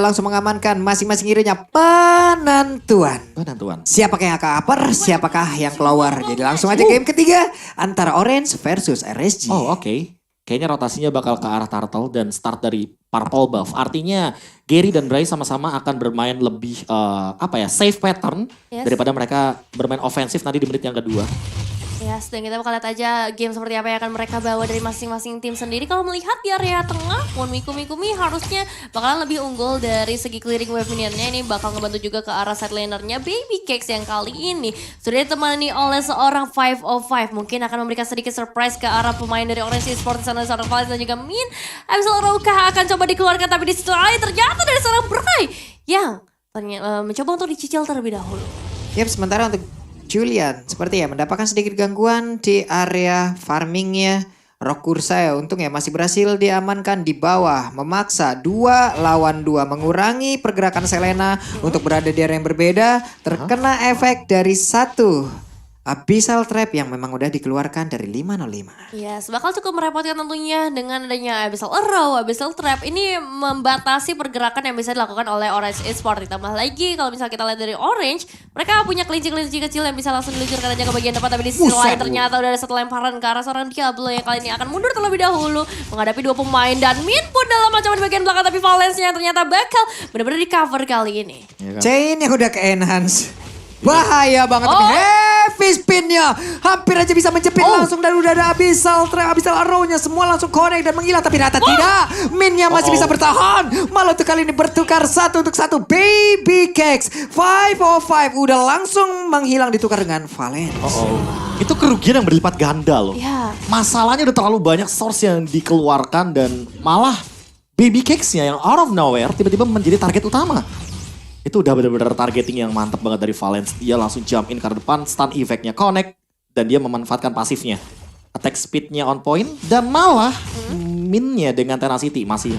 langsung mengamankan masing-masing hero-nya penentuan. Siapakah yang akan upper, siapakah yang keluar. Jadi langsung aja game ketiga antara Orange versus RSG. Oh oke. Kayaknya rotasinya bakal ke arah Turtle dan start dari Purple buff. Artinya Gary dan Bray sama-sama akan bermain lebih safe pattern daripada mereka bermain ofensif nanti di menit yang kedua. Yes, dan kita bakal lihat aja game seperti apa yang akan mereka bawa dari masing-masing tim sendiri. Kalau melihat di area tengah, Mikumi harusnya bakalan lebih unggul dari segi clearing wave minionnya. Ini bakal ngebantu juga ke arah side lanernya Baby Cakes yang kali ini sudah ditemani oleh seorang 505. Mungkin akan memberikan sedikit surprise ke arah pemain dari Orange Esports, sana seorang Valens dan juga Min. Absol Roka akan coba dikeluarkan, tapi di situ lain ternyata dari seorang Bray yang mencoba untuk dicicil terlebih dahulu. Yap, sementara untuk Julian seperti ya mendapatkan sedikit gangguan di area farmingnya. Rokursa untung ya masih berhasil diamankan di bawah. Memaksa 2 lawan 2 mengurangi pergerakan Selena untuk berada di area yang berbeda. Terkena efek dari satu Abyssal Trap yang memang udah dikeluarkan dari 505. Yes, bakal cukup merepotkan tentunya dengan adanya Abyssal Arrow, Abyssal Trap. Ini membatasi pergerakan yang bisa dilakukan oleh Orange Esports. Ditambah lagi kalau misalnya kita lihat dari Orange, mereka punya kelinci-kelinci kecil yang bisa langsung diluncurkan aja ke bagian depan. Tapi di sisi lain ternyata udah ada satu lemparan ke arah seorang Diablo yang kali ini akan mundur terlebih dahulu menghadapi 2 pemain. Dan Min pun dalam ancaman di bagian belakang, tapi Valensnya ternyata bakal benar-benar di cover kali ini. Chain yang udah ke-enhance. Bahaya banget tapi heavy spinnya hampir aja bisa menjepit langsung dan udah ada Abyssal Trap, Abyssal Arrow-nya semua langsung connect dan menghilang, tapi ternyata tidak. Minnya masih bisa bertahan. Malah untuk kali ini bertukar 1 untuk 1. Baby Cakes 505 udah langsung menghilang ditukar dengan Valens. Itu kerugian yang berlipat ganda loh. Yeah. Masalahnya udah terlalu banyak source yang dikeluarkan dan malah Baby Cakes-nya yang out of nowhere tiba-tiba menjadi target utama. Itu udah benar-benar targeting yang mantap banget dari Valens. Dia langsung jump in ke depan, stun effect-nya connect, dan dia memanfaatkan pasifnya. Attack speed-nya on point, dan malah min-nya dengan tenacity masih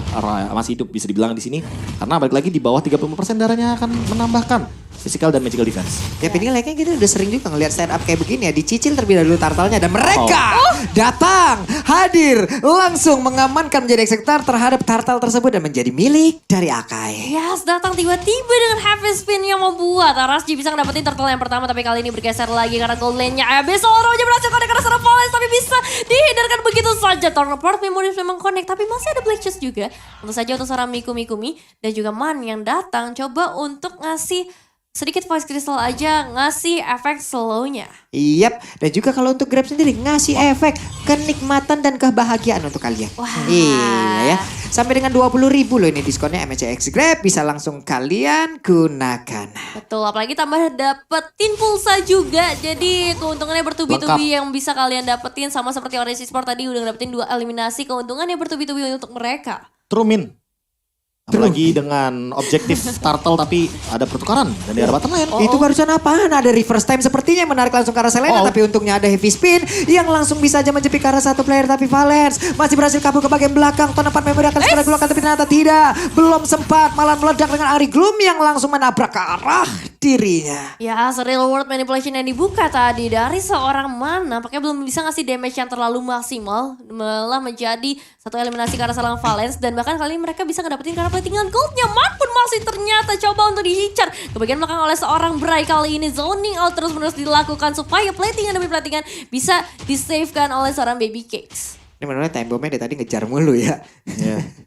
hidup bisa dibilang di sini. Karena balik lagi di bawah 30% darahnya akan menambahkan physical dan magical defense. Ya ini kayaknya kita udah sering juga ngelihat stand up kayak begini ya. Dicicil terlebih dahulu turtle-nya dan mereka datang, hadir, langsung mengamankan menjadi eksekutor terhadap turtle tersebut dan menjadi milik dari Akai. Yes, datang tiba-tiba dengan heavy spin yang membuat RSG bisa ngedapetin turtle yang pertama, tapi kali ini bergeser lagi karena gold lane-nya Abyssal Arrow-nya berhasil connect karena seorang Valens, tapi bisa dihindarkan begitu saja. Tornaport Memories memang connect, tapi masih ada Black Chest juga. Tentu saja untuk seorang Mikumi dan juga Man yang datang coba untuk ngasih sedikit voice crystal aja, ngasih efek slow-nya. Yap, dan juga kalau untuk Grab sendiri ngasih efek kenikmatan dan kebahagiaan untuk kalian. Wah. Iya ya, sampai dengan 20.000 loh ini diskonnya MCX Grab, bisa langsung kalian gunakan. Betul, apalagi tambah dapetin pulsa juga, jadi keuntungannya bertubi-tubi yang bisa kalian dapetin. Sama seperti Orange Esports tadi udah dapetin 2 eliminasi, keuntungannya bertubi-tubi untuk mereka. True Min. Apalagi dengan objektif turtle tapi ada pertukaran dan di arah bottom lane. Itu barusan apaan? Ada reverse time sepertinya menarik langsung ke arah Selena. Tapi untungnya ada heavy spin yang langsung bisa aja menjepit ke arah satu player. Tapi Valens masih berhasil kabur ke bagian belakang. Tonapan memory akan segera keluarkan tapi ternyata tidak. Belum sempat, malah meledak dengan Ari Gloom yang langsung menabrak ke arah dirinya. Ya, real world manipulation yang dibuka tadi dari seorang Man nampaknya belum bisa ngasih damage yang terlalu maksimal. Malah menjadi satu eliminasi ke arah seorang Valens. Dan bahkan kali ini mereka bisa ngedapetin karena platingan goldnya. Man pun masih ternyata coba untuk diincar ke bagian belakang oleh seorang Bray. Kali ini zoning out terus-menerus dilakukan supaya platingan demi platingan bisa disavekan oleh seorang Baby Cakes. Ini menurutnya time bomb-nya dari tadi ngejar mulu ya.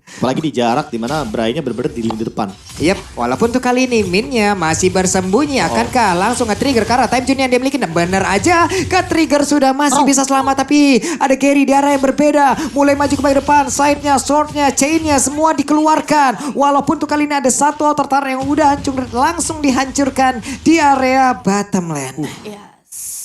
Apalagi di jarak dimana Bray-nya bener-bener di lini depan. Yap, walaupun tuh kali ini Min-nya masih bersembunyi. Akankah langsung nge-trigger karena time tune yang dia miliki. Nah, bener aja ke-trigger sudah masih bisa selamat. Tapi ada Gary di arah yang berbeda. Mulai maju ke bagian depan, side-nya, sword-nya, chain-nya semua dikeluarkan. Walaupun tuh kali ini ada satu outer tower yang udah hancur langsung dihancurkan di area bottom lane.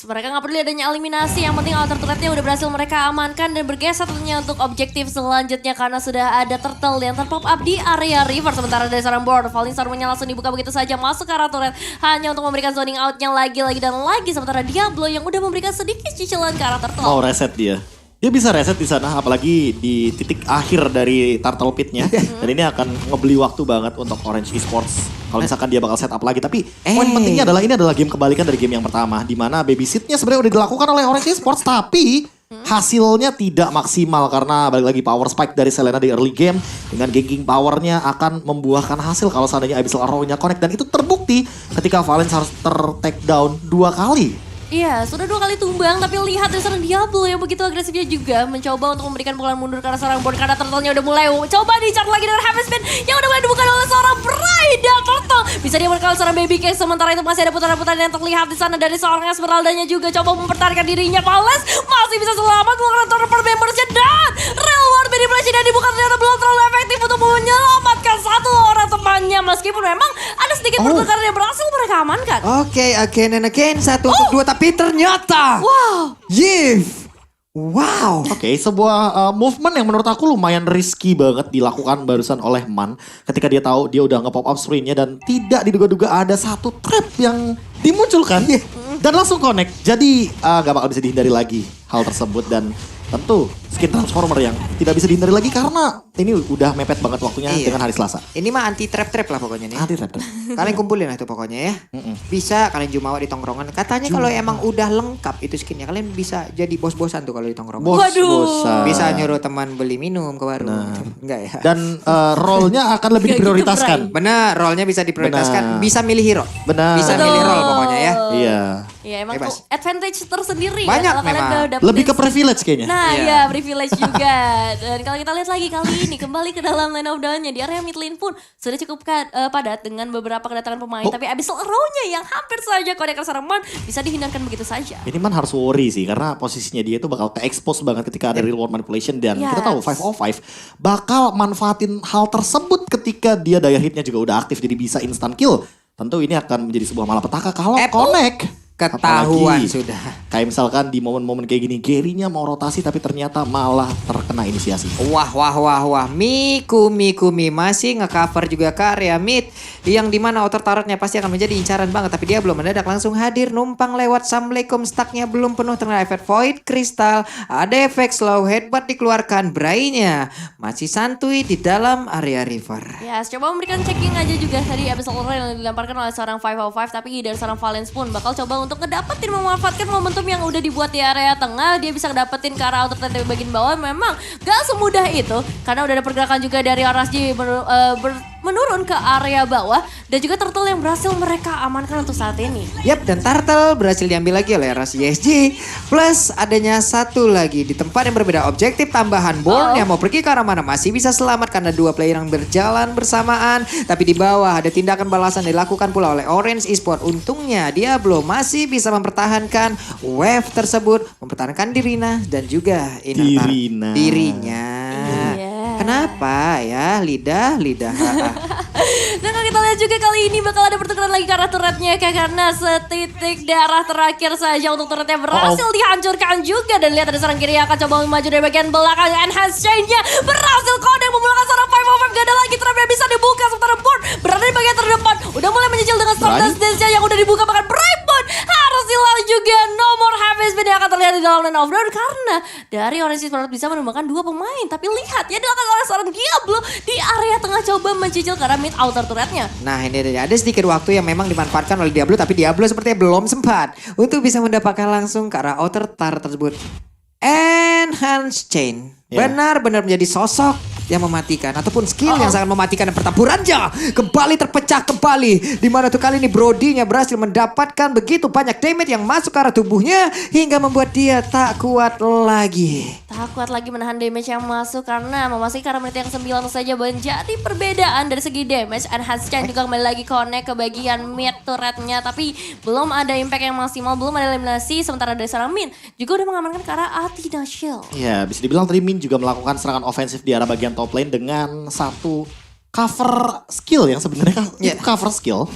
Mereka nggak peduli adanya eliminasi, yang penting outer turretnya udah berhasil mereka amankan dan bergeser tentunya untuk objektif selanjutnya karena sudah ada turtle yang terpop up di area river. Sementara dari seorang board, Falling Storm-nya langsung dibuka begitu saja masuk ke arah turret hanya untuk memberikan zoning out-nya lagi dan lagi. Sementara Diablo yang udah memberikan sedikit cicilan ke arah turtle. Mau reset dia. Dia bisa reset di sana, apalagi di titik akhir dari Turtle Pit-nya. Dan ini akan ngebeli waktu banget untuk Orange Esports. Kalau misalkan dia bakal set up lagi. Tapi poin pentingnya adalah ini adalah game kebalikan dari game yang pertama. Di mana babysit-nya sebenarnya udah dilakukan oleh Orange Esports. Tapi hasilnya tidak maksimal karena balik lagi power spike dari Selena di early game dengan ganking powernya akan membuahkan hasil kalau seandainya Abyssal Arrow-nya connect dan itu terbukti ketika Valens harus ter-take down 2 kali. Iya, sudah 2 kali tumbang, tapi lihat dari seorang Diablo yang begitu agresifnya juga mencoba untuk memberikan pukulan mundur karena seorang Born, karena turtle-nya udah mulai coba di-charge lagi dengan Heavy Spin yang udah mulai dibuka oleh seorang Brida Turtle. Bisa dia berkali seorang Baby Cake, sementara itu masih ada putaran-putaran yang terlihat di sana dari seorang Esmeraldanya juga coba mempertahankan dirinya. Valens masih bisa selamat mengeluarkan turtle membersnya dan Real World Manipulation yang dibuka ternyata belum terlalu efektif untuk menyelamatkan satu orang temannya meskipun memang ada sedikit pertukaran yang berhasil mereka amankan. Oke, again and again. 1 untuk 2 tapi ternyata. Wow. Yif. Wow. Oke, sebuah movement yang menurut aku lumayan risky banget dilakukan barusan oleh Man ketika dia tahu dia udah nge-pop up screen-nya dan tidak diduga-duga ada satu trap yang dimunculkan dan langsung connect. Jadi gak bakal bisa dihindari lagi hal tersebut dan tentu skin transformer yang tidak bisa dihindari lagi karena ini udah mepet banget waktunya dengan hari Selasa. Ini mah anti trap-trap lah pokoknya nih. Anti trap. Kalian kumpulin lah itu pokoknya ya. Bisa kalian jumawa di tongkrongan. Katanya kalau emang udah lengkap itu skinnya kalian bisa jadi bos-bosan tuh kalau di tongkrongan. Bos-bosan. Bisa nyuruh teman beli minum ke warung. Enggak ya. Dan role-nya akan lebih diprioritaskan. Benar, role-nya bisa diprioritaskan. Benar. Bisa milih hero. Benar. Bisa milih role pokoknya ya. Iya. Iya emang Bebas. tuh advantage tersendiri Banyak ya kalau kalian memang. udah dapetin. Lebih ke privilege kayaknya. Nah Iya. ya privilege juga. Dan kalau kita lihat lagi kali ini kembali ke dalam line of down-nya di area mid lane pun sudah cukup padat dengan beberapa kedatangan pemain. Tapi Abyssal Arrow-nya yang hampir saja connect ke seorang Man bisa dihindahkan begitu saja. Ini Man harus worry sih karena posisinya dia itu bakal ke-expose banget ketika ada real world manipulation dan kita tahu 505 bakal manfaatin hal tersebut ketika dia daya hitnya juga udah aktif jadi bisa instant kill. Tentu ini akan menjadi sebuah malapetaka kalau connect. Ketahuan Apalagi, sudah. Kayak misalkan di momen-momen kayak gini Gary-nya mau rotasi tapi ternyata malah terkena inisiasi. Wah. Mikumi masih nge-cover juga ke area mid. Yang dimana outer turretnya pasti akan menjadi incaran banget. Tapi dia belum mendadak langsung hadir. Numpang lewat Assalamualaikum. Stacknya belum penuh terkena efek Void Crystal. Ada efek slow headbutt dikeluarkan. Brainya masih santuy di dalam area river. Ya, coba memberikan checking aja juga tadi Abyssal Arrow yang dilemparkan oleh seorang 505 tapi dari seorang Valens pun bakal coba untuk ngedapetin memanfaatkan momentum yang udah dibuat di area tengah. Dia bisa ngedapetin ke arah outer turret di bagian bawah. Memang gak semudah itu karena udah ada pergerakan juga dari RSG menurun ke area bawah dan juga turtle yang berhasil mereka amankan untuk saat ini. Yap, dan turtle berhasil diambil lagi oleh ras YSG. Plus adanya satu lagi di tempat yang berbeda. Objektif tambahan Born yang mau pergi ke arah mana masih bisa selamat karena 2 player yang berjalan bersamaan. Tapi di bawah ada tindakan balasan dilakukan pula oleh Orange Esport. Untungnya Diablo masih bisa mempertahankan wave tersebut. Mempertahankan Dirina dan juga Dirina. dirinya. Iya. Kenapa ya lidah. Dan kalau kita lihat juga kali ini bakal ada pertukaran lagi ke arah turretnya karena setitik darah terakhir saja untuk turretnya berhasil dihancurkan juga. Dan lihat ada seorang kiri yang akan coba maju dari bagian belakang. Enhance chain-nya berhasil kode memulangkan seorang 505. Gak ada lagi trap yang bisa dibuka sementara Born berada di bagian terdepan. Udah mulai menyicil dengan Stardust Dance-nya yang udah dibuka, bahkan Brightbone harus hilang juga. No more Heavy Spin yang akan terlihat di dalam line of down karena dari Orange Sport bisa menemukan 2 pemain. Tapi lihat ya dilakukan oleh seorang Diablo di area tengah coba mencicil ke arah mid outer turretnya. Nah ini ada sedikit waktu yang memang dimanfaatkan oleh Diablo. Tapi Diablo sepertinya belum sempat untuk bisa mendapatkan langsung ke arah outer turret tersebut. Enhance Chain benar-benar menjadi sosok yang mematikan ataupun skill yang sangat mematikan dan pertempurannya kembali terpecah kembali. Di mana tuh kali ini Brody-nya berhasil mendapatkan begitu banyak damage yang masuk ke arah tubuhnya hingga membuat dia tak kuat lagi. Tak kuat lagi menahan damage yang masuk karena memasuki karena menit yang 9 saja menjadi perbedaan dari segi damage. Enhance Chain juga kembali lagi connect ke bagian mid turretnya tapi belum ada impact yang maksimal, belum ada eliminasi. Sementara dari seorang Min juga udah mengamankan ke arah Athena Shield. Ya bisa dibilang tadi Min juga melakukan serangan ofensif di arah bagian top lane dengan satu cover skill yang sebenarnya itu cover skill.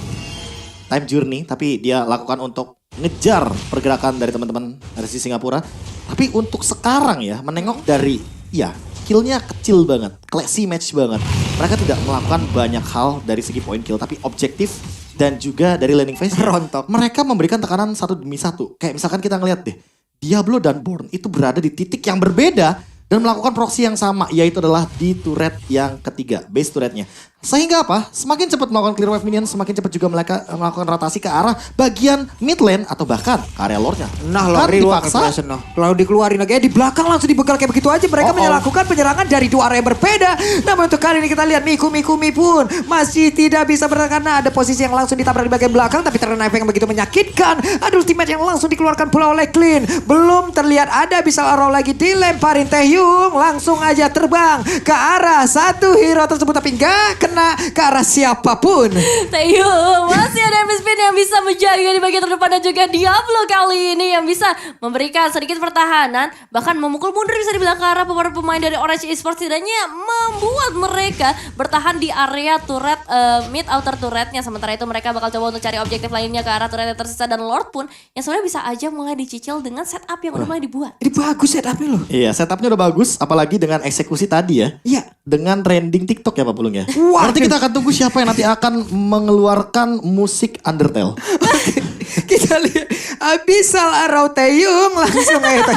Time Journey tapi dia lakukan untuk ngejar pergerakan dari teman-teman dari si Singapura. Tapi untuk sekarang ya menengok dari killnya kecil banget, classy match banget. Mereka tidak melakukan banyak hal dari segi point kill tapi objektif dan juga dari landing phase Rontok. mereka memberikan tekanan 1 demi 1. Kayak misalkan kita ngeliat deh, Diablo dan Born itu berada di titik yang berbeda dan melakukan proxy yang sama, yaitu adalah di turret yang ketiga, base turretnya. Sehingga apa? Semakin cepat melakukan clear wave minion, semakin cepat juga mereka melakukan rotasi ke arah bagian mid lane atau bahkan ke area lore-nya. Nah, Kan lari dipaksa. Kalau dikeluarin lagi di belakang langsung dibegal kayak begitu aja. Mereka melakukan penyerangan dari dua area berbeda. Namun untuk kali ini kita lihat Mikumi pun masih tidak bisa bertahan karena ada posisi yang langsung ditabrak di bagian belakang. Tapi terkena efek yang begitu menyakitkan. Ada ultimate yang langsung dikeluarkan pula oleh Clean. Belum terlihat ada bisa arrow lagi dilemparin Taehyung. Langsung aja terbang ke arah satu hero tersebut. Tapi enggak kena ke arah siapapun. Taehyung masih ada MP Spin yang bisa menjaga di bagian terdepan dan juga Diablo kali ini yang bisa memberikan sedikit pertahanan, bahkan memukul mundur bisa dibilang ke arah pemain dari Orange Esports, setidaknya membuat mereka bertahan di area turret mid outer turretnya. Sementara itu mereka bakal coba untuk cari objektif lainnya ke arah turret yang tersisa, dan Lord pun yang sebenarnya bisa aja mulai dicicil dengan setup yang udah mulai dibuat. Ini bagus setupnya loh. Iya, setupnya udah bagus, apalagi dengan eksekusi tadi ya. Iya. Dengan trending TikTok ya Pak Pulung ya. Wah. Berarti kita akan tunggu siapa yang nanti akan mengeluarkan musik Undertale. Kita lihat Abyssal Arrow Taehyung langsung aja.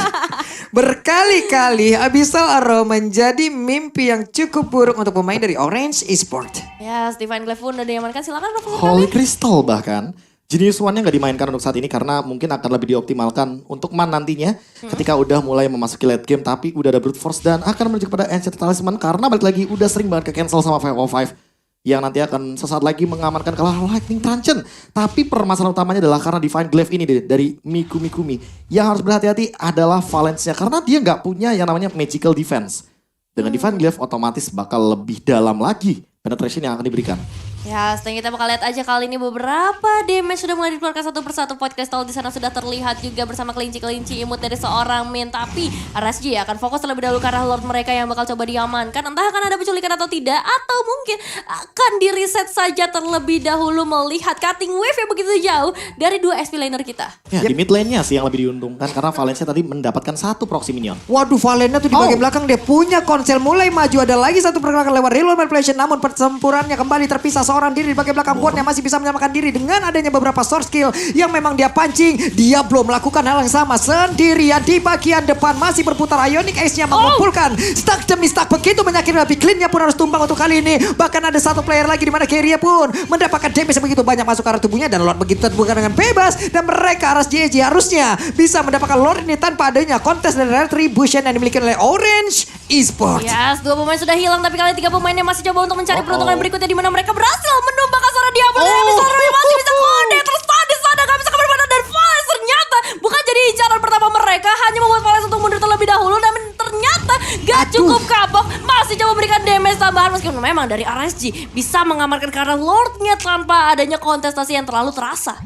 Berkali-kali Abyssal Arrow menjadi mimpi yang cukup buruk untuk pemain dari Orange Esports. Ya, Divine Glaive pun udah diamankan, silakan Profesor Holy Kami. Crystal bahkan. Genius One-nya nggak dimainkan untuk saat ini karena mungkin akan lebih dioptimalkan untuk Man nantinya ketika udah mulai memasuki late game, tapi udah ada Brute Force dan akan menuju kepada Ancient Talisman karena balik lagi udah sering banget ke cancel sama 505 yang nanti akan sesaat lagi mengamankan kalah Lightning Truncheon. Tapi permasalahan utamanya adalah karena Divine Glaive ini dari Mikumi yang harus berhati-hati adalah Valence-nya karena dia nggak punya yang namanya Magical Defense. Dengan Divine Glaive otomatis bakal lebih dalam lagi penetration yang akan diberikan. Ya, setelah kita bakal lihat aja kali ini beberapa damage sudah mulai dikeluarkan satu persatu. Void Crystal di sana sudah terlihat juga bersama kelinci-kelinci imut dari seorang Min. Tapi RSG akan fokus terlebih dahulu ke arah Lord mereka yang bakal coba diamankan. Entah akan ada penculikan atau tidak, atau mungkin akan di reset saja terlebih dahulu melihat cutting wave yang begitu jauh dari dua SP laner kita. Ya, di mid lane-nya sih yang lebih diuntungkan karena Valencia tadi mendapatkan satu proxy minion. Waduh, Valena tuh di bagian belakang dia punya konsel mulai maju. Ada lagi satu pergerakan lewat real manipulation, namun pertempurannya kembali terpisah. Seorang diri di bagian belakang Ward yang masih bisa menyamakan diri dengan adanya beberapa source skill yang memang dia pancing. Dia belum melakukan hal yang sama sendirian di bagian depan, masih berputar Ionic Ace-nya mengumpulkan stack demi stack begitu menyakitkan. Tapi Clean-nya pun harus tumbang untuk kali ini. Bahkan ada satu player lagi di mana Keria pun mendapatkan damage yang begitu banyak masuk ke arah tubuhnya, dan Lord begitu terbuka dengan bebas, dan mereka arah JJ harusnya bisa mendapatkan Lord ini tanpa adanya kontes dan retribution yang dimiliki oleh Orange Esports. Yes, dua pemain sudah hilang, tapi kalian tiga pemainnya masih coba untuk mencari peruntungan berikutnya di mana mereka berhasil menumbangkan seorang Diablo. Dan Abyssal Arrow masih bisa kode terus tadi sana gak bisa kemana-mana, dan Valence ternyata bukan jadi incaran pertama mereka, hanya membuat Valence untuk mundur terlebih dahulu, dan ternyata gak cukup kapok, masih coba berikan damage tambahan meskipun memang dari RSG bisa mengamankan karena Lordnya tanpa adanya kontestasi yang terlalu terasa.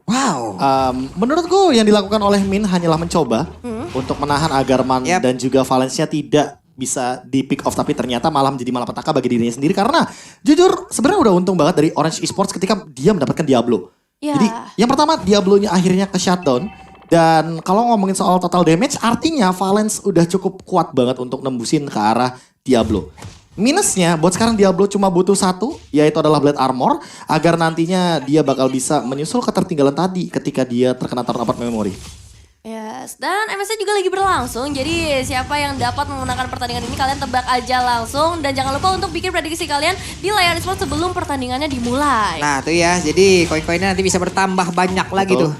Wow. Menurutku yang dilakukan oleh Min hanyalah mencoba untuk menahan agar Man dan juga Valencia tidak bisa di pick off, tapi ternyata malah menjadi malapetaka bagi dirinya sendiri karena jujur sebenarnya udah untung banget dari Orange Esports ketika dia mendapatkan Diablo. Ya. Jadi yang pertama Diablo-nya akhirnya ke shutdown, dan kalau ngomongin soal total damage artinya Valence udah cukup kuat banget untuk nembusin ke arah Diablo. Minusnya buat sekarang Diablo cuma butuh satu, yaitu adalah Blade Armor agar nantinya dia bakal bisa menyusul ketertinggalan tadi ketika dia terkena turn apart memory. Yes, dan MSC juga lagi berlangsung, jadi siapa yang dapat memenangkan pertandingan ini kalian tebak aja langsung. Dan jangan lupa untuk bikin prediksi kalian di layar esports sebelum pertandingannya dimulai. Nah tuh ya, jadi koin-koinnya nanti bisa bertambah banyak lagi tuh.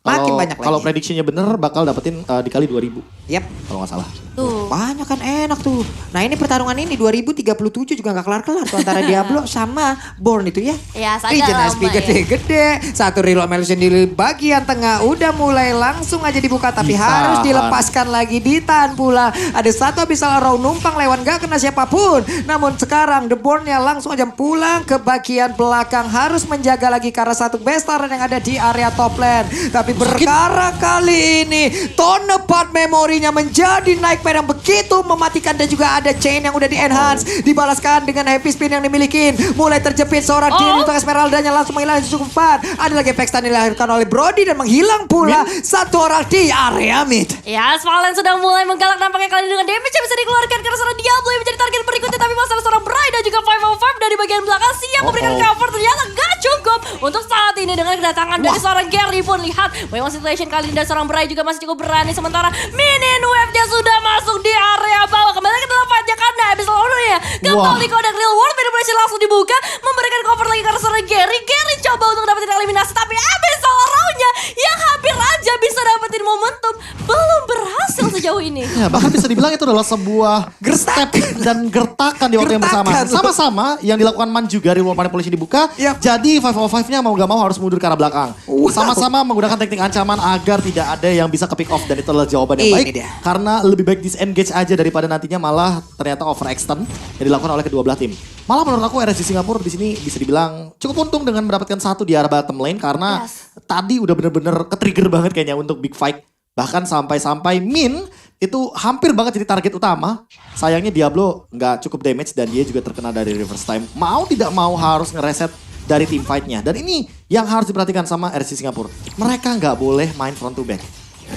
Makin banyak lagi. Kalau prediksinya bener bakal dapetin dikali 2000. Yap. Kalau nggak salah. Tuh. Banyak kan, enak tuh. Nah ini pertarungan ini 2037 juga gak kelar-kelar tuh antara Diablo sama Born itu ya. Ya, agak Regen lama SP gede-gede. Satu reload Melusion di bagian tengah udah mulai langsung aja dibuka, tapi Ditahan. harus dilepaskan lagi, ditahan pula. Ada satu Abyssal Arrow numpang lewat gak kena siapapun. Namun sekarang The Born-nya langsung aja pulang ke bagian belakang, harus menjaga lagi karena satu bestar yang ada di area top lane. Tapi perkara kali ini tone apart memorinya menjadi naik yang begitu mematikan, dan juga ada chain yang udah di enhance, dibalaskan dengan happy spin yang dimiliki. Mulai terjepit seorang diri untuk Esmeralda-nya langsung menghilang cukup cepat. Ada lagi Vex yang dilahirkan oleh Brody dan menghilang pula satu orang di area mid. Ya, Valence sudah mulai menggalak nampaknya kali ini dengan damage yang bisa dikeluarkan karena seorang Diablo yang menjadi target berikutnya, tapi masalah seorang Bray dan juga 505 dari bagian belakang siap memberikan cover, ternyata gak cukup untuk saat ini dengan kedatangan dari seorang Gary pun. Lihat memang situation kali ini dari seorang Bray juga masih cukup berani. Sementara minion wave-nya sudah masuk di area bawah. Kembali ke dalam fight-nya karena habis lalu ya. Kembali kodek real world manipulation langsung dibuka. Memberikan cover lagi karena seorang Gary. Gary coba untuk dapetin eliminasi. Tapi habis nya yang hampir aja bisa dapetin momentum. Belum berhasil sejauh ini. Ya, bahkan bisa dibilang itu adalah sebuah step dan gertakan di waktu yang bersama. Sama-sama yang dilakukan Man juga reward manipulation dibuka. Yap. Jadi 505-nya mau gak mau harus mundur ke arah belakang. Sama-sama menggunakan teknik ancaman agar tidak ada yang bisa ke pick off. Dan itu adalah jawaban yang baik. Dia. Karena lebih baik disengage aja daripada nantinya malah ternyata overextend yang dilakukan oleh kedua belah tim. Malah menurut aku RSG Singapura di sini bisa dibilang cukup untung dengan mendapatkan satu di arah bottom lane. Karena tadi udah bener-bener ke-trigger banget kayaknya untuk big fight. Bahkan sampai-sampai Min itu hampir banget jadi target utama. Sayangnya Diablo nggak cukup damage dan dia juga terkena dari reverse time. Mau tidak mau harus ngereset dari team fight-nya. Dan ini yang harus diperhatikan sama RC Singapura. Mereka nggak boleh main front to back.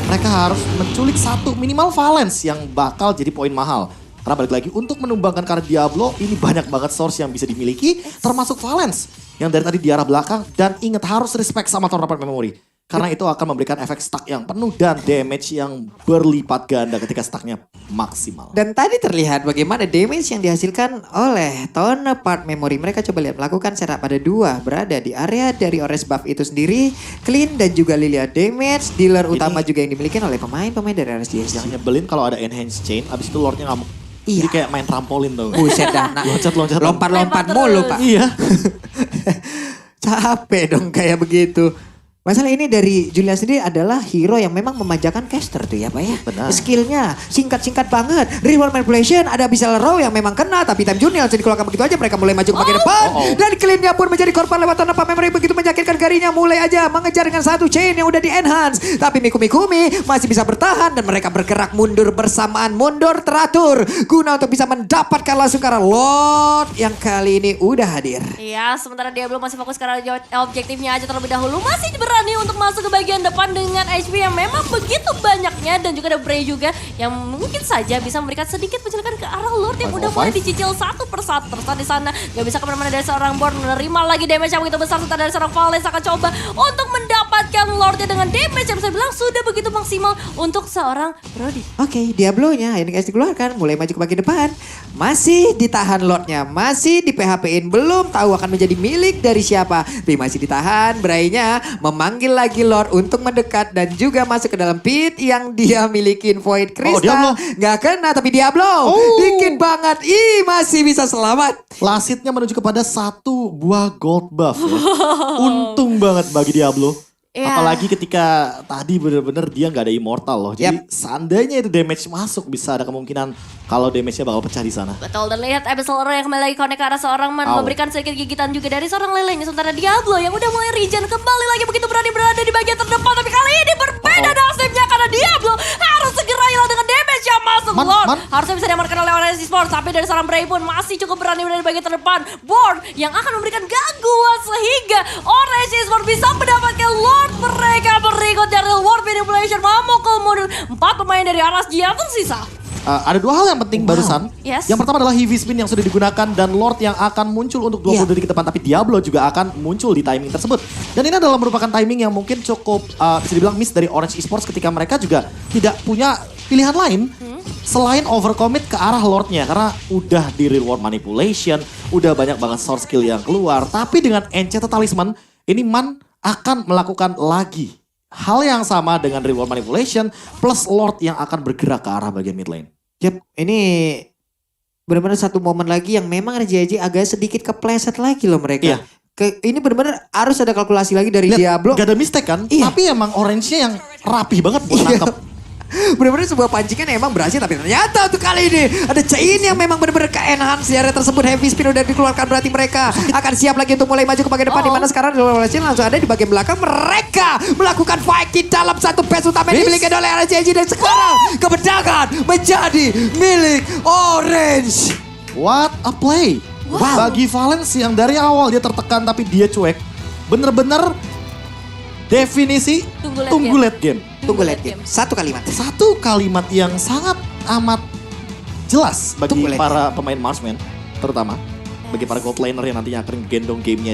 Mereka harus menculik satu minimal Valence yang bakal jadi poin mahal. Karena balik lagi untuk menumbangkan karena Diablo ini banyak banget source yang bisa dimiliki. Termasuk Valence yang dari tadi di arah belakang. Dan ingat harus respect sama Tornado Memory. Karena itu akan memberikan efek stuck yang penuh dan damage yang berlipat ganda ketika stucknya maksimal. Dan tadi terlihat bagaimana damage yang dihasilkan oleh Tone Part Memory. Mereka coba lihat melakukan setup pada dua berada di area dari Ores Buff itu sendiri. Clean dan juga Lilia damage. Dealer utama juga yang dimiliki oleh pemain-pemain dari RSG. Yang nyebelin kalau ada enhance chain, abis itu lordnya ngamuk. Iya. Jadi kayak main trampolin tuh. Buset dah. Loncat-loncat. Lompat-lompat mulu Pak. Iya. Capek dong kayak begitu. Masalah ini dari Julian sendiri adalah hero yang memang memanjakan caster tuh ya Pak ya. Benar. Skillnya singkat-singkat banget. Reward manipulation ada bisa Row yang memang kena. Tapi time Junior langsung dikeluarkan begitu aja. Mereka mulai maju ke bagian depan. Dan cleannya pun menjadi korban lewat tanpa memory. Begitu menyakitkan Garinya mulai aja mengejar dengan satu chain yang udah di enhance. Tapi Mikumi masih bisa bertahan. Dan mereka bergerak mundur bersamaan. Mundur teratur. Guna untuk bisa mendapatkan langsung ke arah Lord. Yang kali ini udah hadir. Iya, sementara dia belum masih fokus karena objektifnya aja terlebih dahulu. Masih berani untuk masuk ke bagian depan dengan HP yang memang begitu banyaknya. Dan juga ada Bray juga yang mungkin saja bisa memberikan sedikit penjelakan ke arah Lord yang udah mulai dicicil satu persatu. Terus di sana gak bisa kemana-mana dari seorang Born. Menerima lagi damage yang begitu besar. Serta dari seorang Valence akan coba untuk mendapatkan Lordnya dengan damage yang bisa bilang sudah begitu maksimal untuk seorang Brody. Oke, Diablo-nya ini guys dikeluarkan, mulai maju ke bagian depan. Masih ditahan Lord-nya, masih di PHP-in, belum tahu akan menjadi milik dari siapa. Tapi masih ditahan, Bray-nya memanggil lagi Lord untuk mendekat dan juga masuk ke dalam pit yang dia milikin Void Crystal. Nggak kena, tapi Diablo dikit banget, masih bisa selamat. Lasitnya menuju kepada satu buah gold buff ya. Untung banget bagi Diablo. Iya. Apalagi ketika tadi bener-bener dia nggak ada immortal loh. Jadi seandainya itu damage masuk bisa ada kemungkinan kalau damage-nya bakal pecah di sana. Betul, dan lihat Abyssal Roar yang kembali lagi connect ke arah seorang Man. Memberikan sedikit gigitan juga dari seorang lelenya. Sementara Diablo yang udah mulai regen kembali lagi begitu berani berada di bagian terdepan. Tapi kali ini berbeda nasibnya karena Diablo harus segera hilang dengan damage yang masuk. Lord harusnya bisa diamankan oleh RSG Sports. Tapi dari seorang Bray pun masih cukup berani berada di bagian terdepan. Born yang akan memberikan gangguan sehingga RSG Sports bisa mendapatkan Lord. Mereka berikut dari World Manipulation memukul mundur 4 pemain dari RSG yang tersisa. Ada dua hal yang penting barusan. Yes. Yang pertama adalah heavy spin yang sudah digunakan dan Lord yang akan muncul untuk 20 detik ke depan. Tapi Diablo juga akan muncul di timing tersebut. Dan ini adalah merupakan timing yang mungkin cukup bisa dibilang miss dari Orange Esports ketika mereka juga tidak punya pilihan lain. Selain overcommit ke arah Lordnya. Karena udah di reward manipulation, udah banyak banget source skill yang keluar. Tapi dengan Enchanted Talisman, ini Man akan melakukan lagi hal yang sama dengan reward manipulation plus Lord yang akan bergerak ke arah bagian mid lane. Yap, ini benar-benar satu momen lagi yang memang RJJ agak sedikit kepleset lagi loh mereka. Iya. Ini benar-benar harus ada kalkulasi lagi dari Diablo. Gak ada mistake kan? Iya. Tapi emang orange-nya yang rapi banget buat nangkep. Benar-benar sebuah pancingan yang emang berhasil, tapi ternyata untuk kali ini ada chain yang memang benar-benar ke-enhance di area tersebut. Heavy spin udah dikeluarkan, berarti mereka akan siap lagi untuk mulai maju ke bagian depan. Di mana sekarang langsung ada di bagian belakang. Mereka melakukan fight di dalam satu base utama yang dimiliki oleh RJJ. Dan sekarang kemenangan menjadi milik Orange. What a play. Bagi Valence yang dari awal dia tertekan tapi dia cuek. Bener-bener definisi tunggu late game. Tunggu late game. Satu kalimat. Satu kalimat yang sangat amat jelas bagi para pemain Marksman. Terutama bagi para gold laner yang nantinya akan gendong gamenya di